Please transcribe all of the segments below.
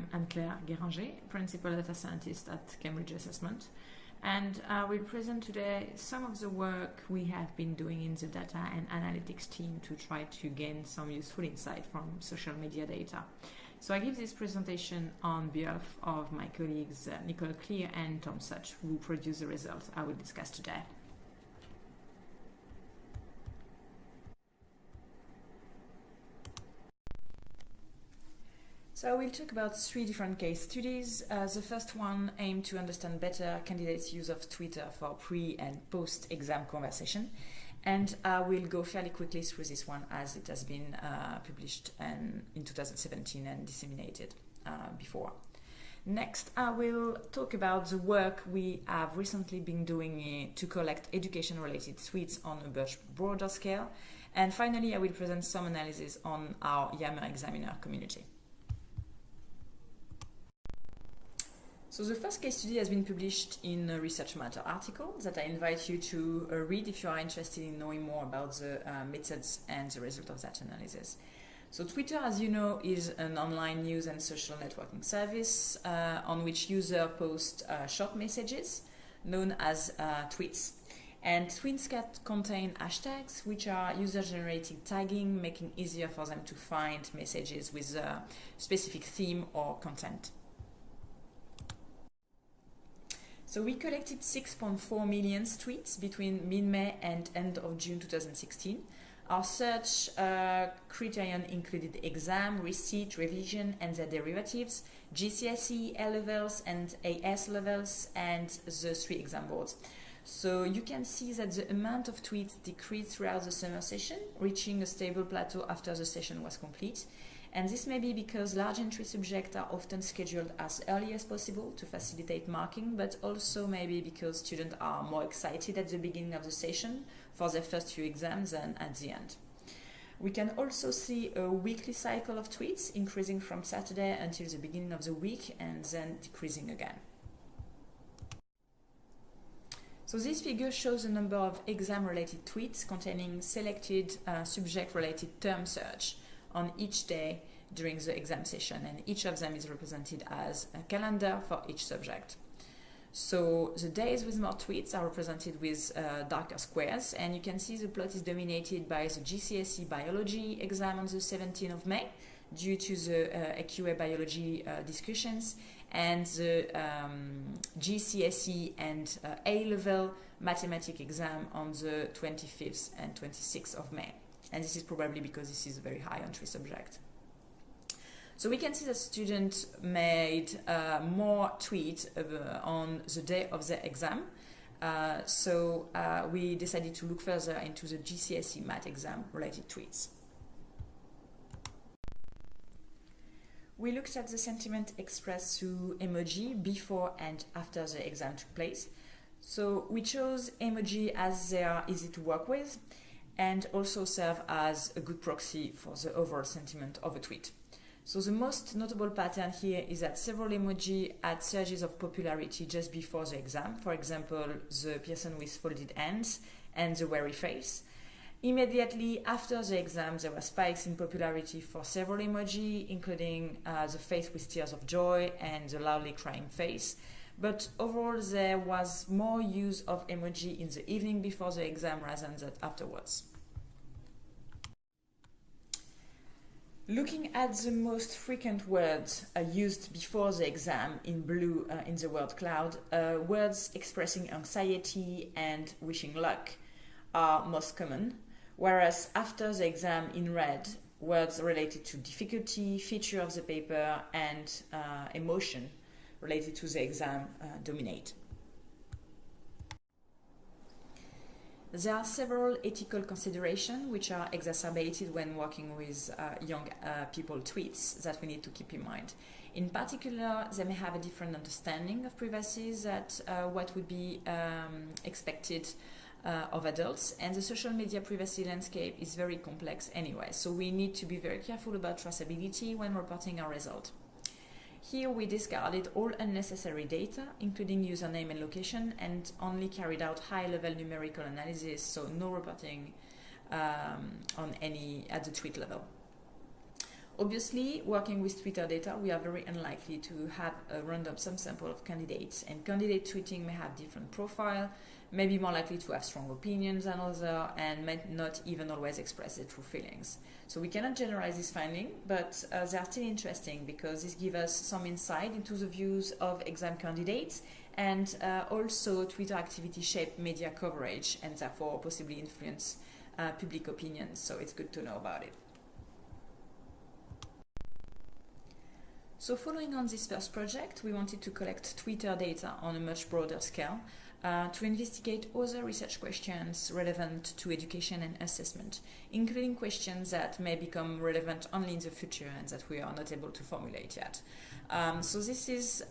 I'm Anne-Claire Gueranger, Principal Data Scientist at Cambridge Assessment, and I will present today some of the work we have been doing in the data and analytics team to try to gain some useful insight from social media data. So I give this presentation on behalf of my colleagues Nicole Clear and Tom Such, who produce the results I will discuss today. So we'll talk about three different case studies. The first one aimed to understand better candidates' use of Twitter for pre- and post-exam conversation. And I will go fairly quickly through this one as it has been published in 2017 and disseminated before. Next, I will talk about the work we have recently been doing to collect education-related tweets on a much broader scale. And finally, I will present some analysis on our Yammer examiner community. So the first case study has been published in a Research Matter article that I invite you to read if you are interested in knowing more about the methods and the result of that analysis. So Twitter, as you know, is an online news and social networking service on which users post short messages known as tweets. And tweets can contain hashtags, which are user-generated tagging, making it easier for them to find messages with a specific theme or content. So we collected 6.4 million tweets between mid-May and end of June 2016. Our search criterion included exam, receipt, revision, and their derivatives, GCSE, A-levels, and AS levels, and the 3 exam boards. So you can see that the amount of tweets decreased throughout the summer session, reaching a stable plateau after the session was complete. And this may be because large entry subjects are often scheduled as early as possible to facilitate marking, but also maybe because students are more excited at the beginning of the session for their first few exams than at the end. We can also see a weekly cycle of tweets increasing from Saturday until the beginning of the week and then decreasing again. So this figure shows the number of exam-related tweets containing selected subject-related term search on each day during the exam session, and each of them is represented as a calendar for each subject. So the days with more tweets are represented with darker squares, and you can see the plot is dominated by the GCSE biology exam on the 17th of May due to the AQA biology discussions, and the GCSE and A-level mathematics exam on the 25th and 26th of May. And this is probably because this is a very high entry subject. So we can see that students made more tweets on the day of their exam. So we decided to look further into the GCSE math exam related tweets. We looked at the sentiment expressed through emoji before and after the exam took place. So we chose emoji as they are easy to work with and also serve as a good proxy for the overall sentiment of a tweet. So the most notable pattern here is that several emoji had surges of popularity just before the exam. For example, the person with folded hands and the weary face. Immediately after the exam, there were spikes in popularity for several emoji, including the face with tears of joy and the loudly crying face. But overall, there was more use of emoji in the evening before the exam rather than afterwards. Looking at the most frequent words used before the exam in blue in the word cloud, words expressing anxiety and wishing luck are most common, whereas after the exam in red, words related to difficulty, feature of the paper, and emotion related to the exam dominate. There are several ethical considerations which are exacerbated when working with young people tweets that we need to keep in mind. In particular, they may have a different understanding of privacy than what would be expected of adults, and the social media privacy landscape is very complex anyway, so we need to be very careful about traceability when reporting our result. Here we discarded all unnecessary data, including username and location, and only carried out high-level numerical analysis, so no reporting on any at the tweet level. Obviously, working with Twitter data, we are very unlikely to have a random sample of candidates, and candidate tweeting may have different profile, may be more likely to have strong opinions than others, and may not even always express their true feelings. So we cannot generalize this finding, but they are still interesting because this gives us some insight into the views of exam candidates, and also Twitter activity shape media coverage and therefore possibly influence public opinions. So it's good to know about it. So following on this first project, we wanted to collect Twitter data on a much broader scale to investigate other research questions relevant to education and assessment, including questions that may become relevant only in the future and that we are not able to formulate yet. So this is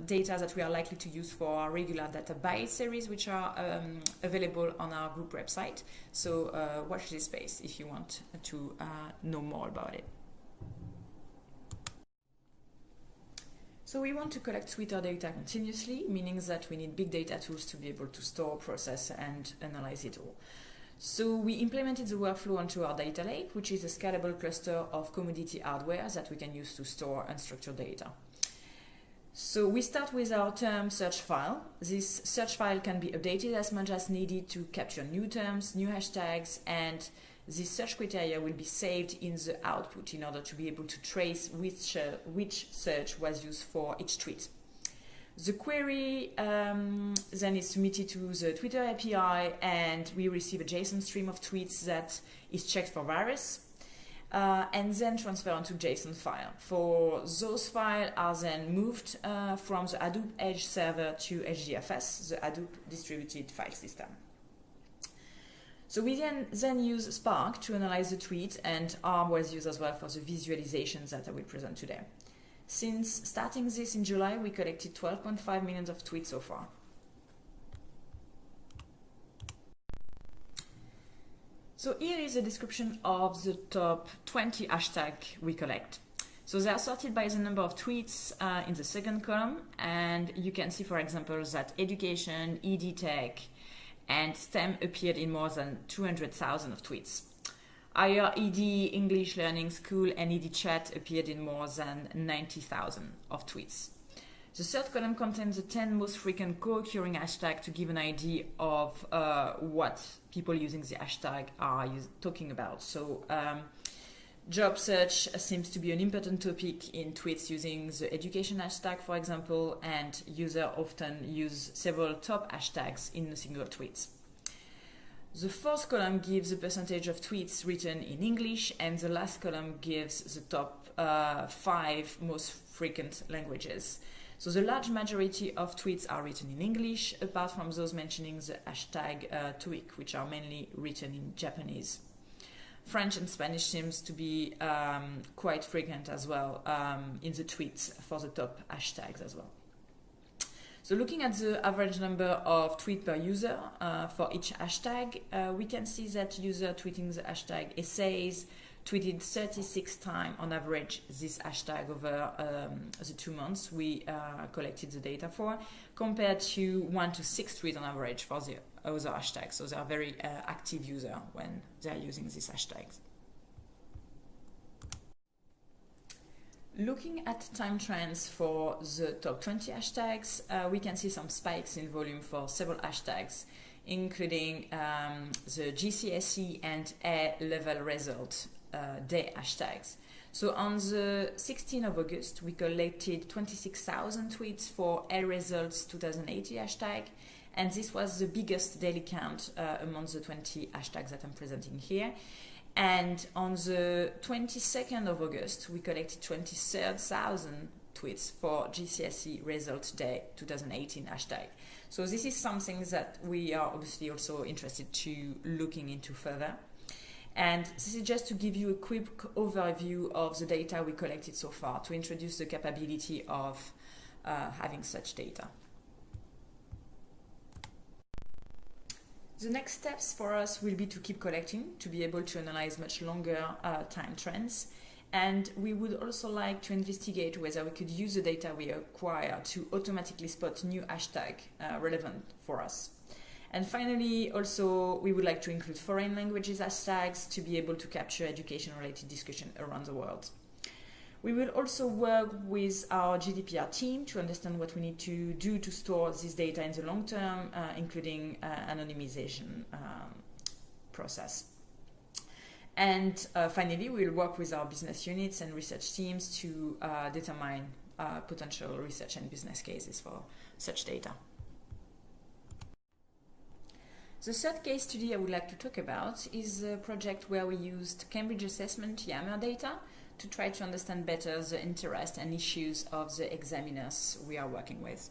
data that we are likely to use for our regular data Bytes series, which are available on our group website. So watch this space if you want to know more about it. So we want to collect Twitter data continuously, meaning that we need big data tools to be able to store, process, and analyze it all. So we implemented the workflow onto our data lake, which is a scalable cluster of commodity hardware that we can use to store unstructured data. So we start with our term search file. This search file can be updated as much as needed to capture new terms, new hashtags, and this search criteria will be saved in the output in order to be able to trace which search was used for each tweet. The query then is submitted to the Twitter API, and we receive a JSON stream of tweets that is checked for virus and then transferred onto JSON file. For those files are then moved from the Hadoop Edge server to HDFS, the Hadoop Distributed File System. So we then use Spark to analyze the tweet, and R was used as well for the visualizations that I will present today. Since starting this in July, we collected 12.5 million of tweets so far. So here is a description of the top 20 hashtags we collect. So they are sorted by the number of tweets in the second column, and you can see, for example, that education, EdTech, and STEM appeared in more than 200,000 of tweets. Higher ED, English Learning School, and ED Chat appeared in more than 90,000 of tweets. The third column contains the 10 most frequent co-occurring hashtags to give an idea of what people using the hashtag are talking about. So job search seems to be an important topic in tweets using the education hashtag, for example, and users often use several top hashtags in a single tweet. The fourth column gives the percentage of tweets written in English, and the last column gives the top 5 most frequent languages. So the large majority of tweets are written in English, apart from those mentioning the hashtag TOEIC, which are mainly written in Japanese. French and Spanish seems to be quite frequent as well in the tweets for the top hashtags as well. So looking at the average number of tweets per user for each hashtag, we can see that user tweeting the hashtag essays tweeted 36 times on average this hashtag over the 2 months we collected the data for, compared to 1 to 6 tweets on average for the other hashtags. So they are very active users when they are using these hashtags. Looking at time trends for the top 20 hashtags, we can see some spikes in volume for several hashtags, including the GCSE and A-level result day hashtags. So on the 16th of August, we collected 26,000 tweets for A results 2080 hashtag, and this was the biggest daily count among the 20 hashtags that I'm presenting here. And on the 22nd of August, we collected 23,000 tweets for GCSE Result Day 2018 hashtag. So this is something that we are obviously also interested to looking into further. And this is just to give you a quick overview of the data we collected so far to introduce the capability of having such data. The next steps for us will be to keep collecting, to be able to analyze much longer time trends. And we would also like to investigate whether we could use the data we acquire to automatically spot new hashtags relevant for us. And finally, also, we would like to include foreign languages as tags to be able to capture education-related discussion around the world. We will also work with our GDPR team to understand what we need to do to store this data in the long term, including anonymization process. And finally, we'll work with our business units and research teams to determine potential research and business cases for such data. The third case study I would like to talk about is a project where we used Cambridge Assessment Yammer data to try to understand better the interest and issues of the examiners we are working with.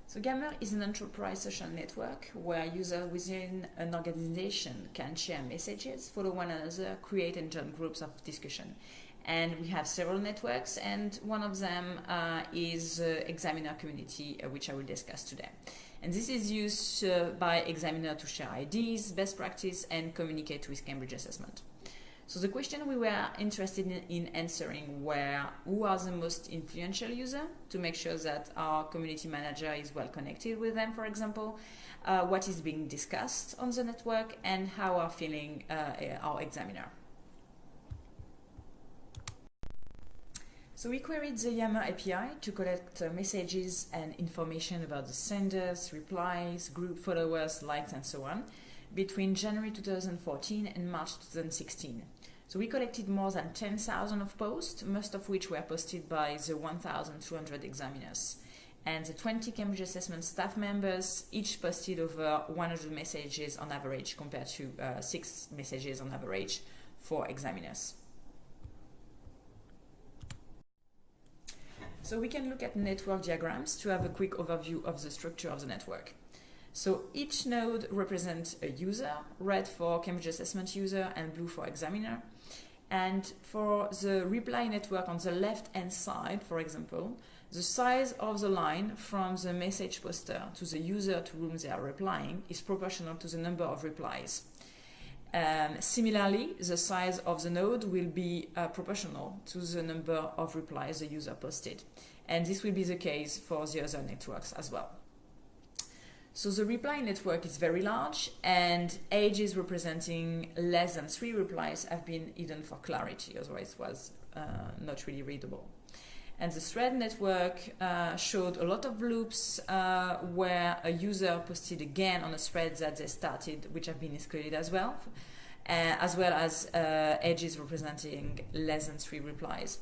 So Yammer is an enterprise social network where users within an organization can share messages, follow one another, create and join groups of discussion. And we have several networks, and one of them is the examiner community, which I will discuss today. And this is used by examiners to share ideas, best practice, and communicate with Cambridge Assessment. So the question we were interested in answering were who are the most influential users to make sure that our community manager is well connected with them, for example, what is being discussed on the network, and how are feeling our examiner. So we queried the Yammer API to collect messages and information about the senders, replies, group followers, likes, and so on between January 2014 and March 2016. So we collected more than 10,000 of posts, most of which were posted by the 1,200 examiners. And the 20 Cambridge Assessment staff members each posted over 100 messages on average, compared to 6 messages on average for examiners. So we can look at network diagrams to have a quick overview of the structure of the network. So each node represents a user, red for Cambridge Assessment user and blue for examiner. And for the reply network on the left-hand side, for example, the size of the line from the message poster to the user to whom they are replying is proportional to the number of replies. Similarly, the size of the node will be proportional to the number of replies the user posted. And this will be the case for the other networks as well. So the reply network is very large, and ages representing less than 3 replies have been hidden for clarity, otherwise it was not really readable. And the thread network showed a lot of loops where a user posted again on a thread that they started, which have been excluded as well as edges representing less than 3 replies.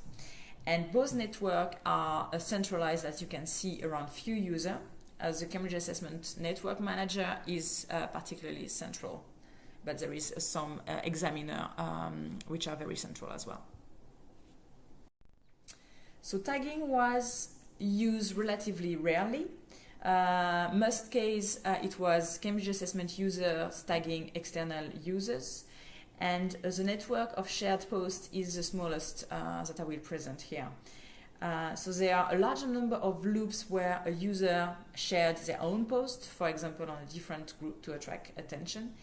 And both networks are centralized, as you can see, around few users, as the Cambridge Assessment Network Manager is particularly central, but there is some examiner which are very central as well. So tagging was used relatively rarely. Most case it was Cambridge Assessment users tagging external users, and the network of shared posts is the smallest that I will present here. So there are a large number of loops where a user shared their own post, for example, on a different group to attract attention.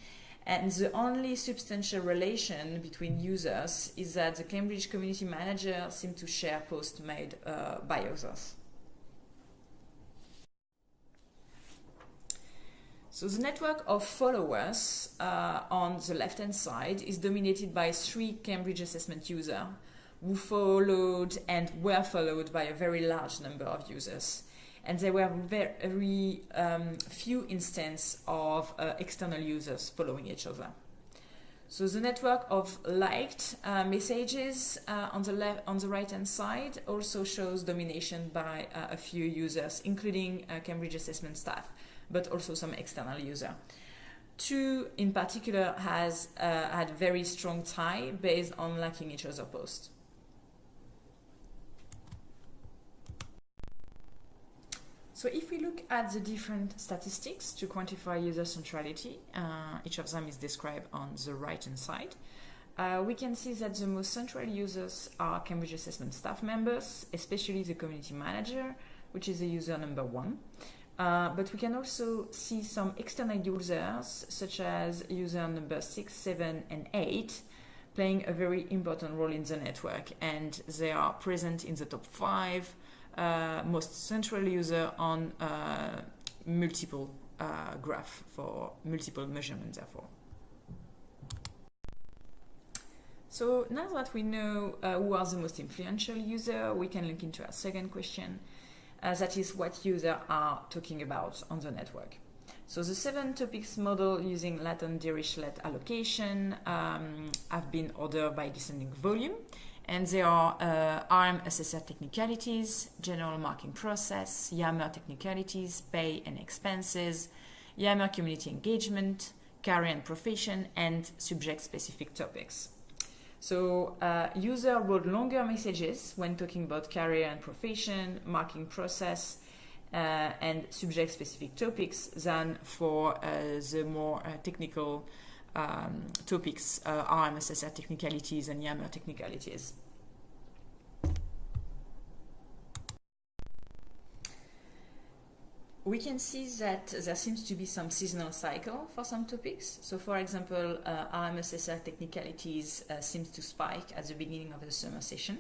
And the only substantial relation between users is that the Cambridge Community Manager seemed to share posts made by others. So the network of followers on the left-hand side is dominated by 3 Cambridge Assessment users who followed and were followed by a very large number of users. And there were very few instances of external users following each other. So the network of liked messages on the right-hand side also shows domination by a few users, including Cambridge Assessment staff, but also some external users. 2 in particular has had very strong tie based on liking each other's posts. So if we look at the different statistics to quantify user centrality, each of them is described on the right-hand side. We can see that the most central users are Cambridge Assessment staff members, especially the community manager, which is the user number 1. But we can also see some external users, such as user number 6, 7, and 8, playing a very important role in the network, and they are present in the top 5 most central user on multiple graph for multiple measurements, therefore. So now that we know who are the most influential users, we can look into our second question, that is what users are talking about on the network. So the 7 topics model using latent Dirichlet allocation have been ordered by descending volume, and they are ARM assessor technicalities, general marking process, Yammer technicalities, pay and expenses, Yammer community engagement, career and profession, and subject-specific topics. So user wrote longer messages when talking about career and profession, marking process, and subject-specific topics than for the more technical topics, ARM assessor technicalities and Yammer technicalities. We can see that there seems to be some seasonal cycle for some topics. So for example, ARM assessor technicalities seems to spike at the beginning of the summer session.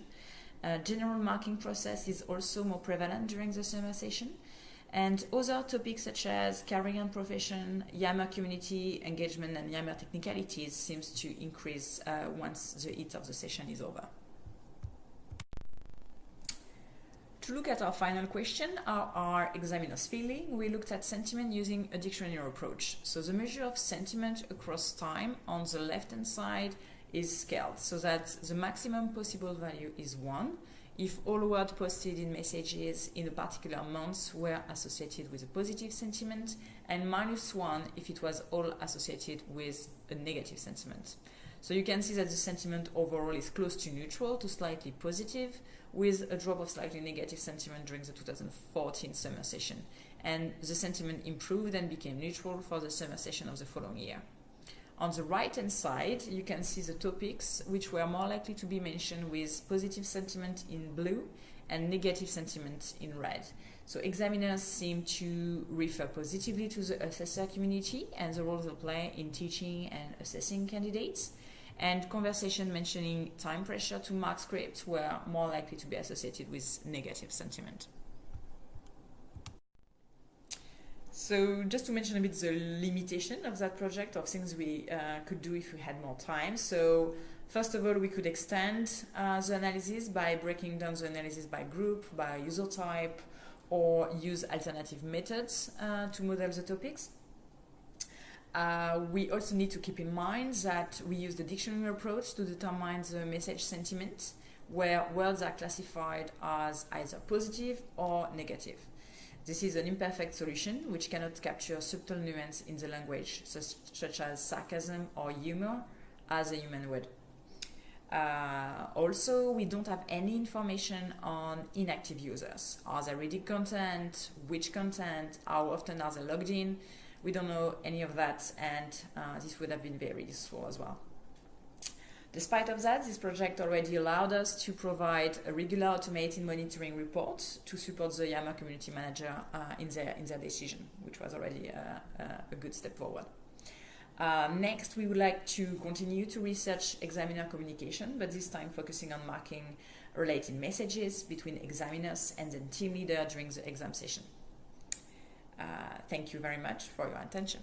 General marking process is also more prevalent during the summer session. And other topics such as career and profession, Yammer community engagement, and Yammer technicalities seems to increase once the heat of the session is over. To look at our final question, our examiner's feeling, we looked at sentiment using a dictionary approach. So the measure of sentiment across time on the left-hand side is scaled, so that the maximum possible value is 1 if all words posted in messages in a particular month were associated with a positive sentiment, and -1 if it was all associated with a negative sentiment. So you can see that the sentiment overall is close to neutral to slightly positive, with a drop of slightly negative sentiment during the 2014 summer session. And the sentiment improved and became neutral for the summer session of the following year. On the right-hand side, you can see the topics which were more likely to be mentioned with positive sentiment in blue and negative sentiment in red. So examiners seem to refer positively to the assessor community and the role they play in teaching and assessing candidates. And conversation mentioning time pressure to mark scripts were more likely to be associated with negative sentiment. So just to mention a bit the limitation of that project, of things we could do if we had more time. So first of all, we could extend the analysis by breaking down the analysis by group, by user type, or use alternative methods to model the topics. We also need to keep in mind that we use the dictionary approach to determine the message sentiment, where words are classified as either positive or negative. This is an imperfect solution which cannot capture subtle nuance in the language, such as sarcasm or humor, as a human would. Also, we don't have any information on inactive users. Are they reading content? Which content? How often are they logged in? We don't know any of that, and this would have been very useful as well. Despite of that, this project already allowed us to provide a regular automated monitoring report to support the Yammer community manager in their decision, which was already a good step forward. Next, we would like to continue to research examiner communication, but this time focusing on marking related messages between examiners and the team leader during the exam session. Thank you very much for your attention.